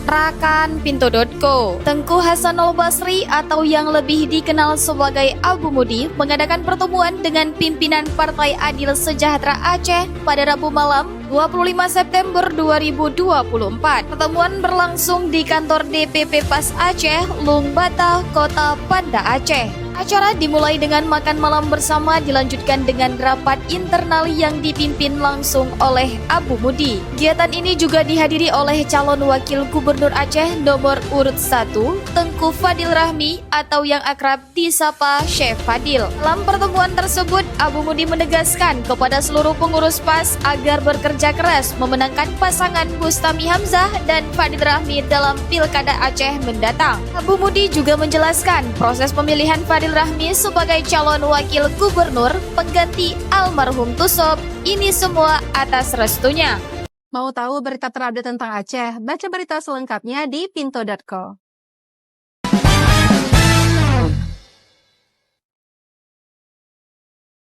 Rakan Pintu.co. Tengku Hasanul Basri atau yang lebih dikenal sebagai Abu Mudi mengadakan pertemuan dengan pimpinan Partai Adil Sejahtera Aceh pada Rabu malam 25 September 2024. Pertemuan berlangsung di kantor DPP PAS Aceh, Lung Bata, Kota Banda Aceh. Acara dimulai dengan makan malam bersama, dilanjutkan dengan rapat internal yang dipimpin langsung oleh Abu Mudi. Kegiatan ini juga dihadiri oleh calon wakil gubernur Aceh nomor urut 1, Tengku Fadil Rahmi atau yang akrab disapa Syekh Fadil. Dalam pertemuan tersebut, Abu Mudi menegaskan kepada seluruh pengurus PAS agar bekerja keras memenangkan pasangan Bustami Hamzah dan Fadil Rahmi dalam Pilkada Aceh mendatang. Abu Mudi juga menjelaskan proses pemilihan Fadil Rahmi sebagai calon wakil gubernur pengganti almarhum Tusop ini semua atas restunya. Mau tahu berita terupdate tentang Aceh? Baca berita selengkapnya di Pintu.co.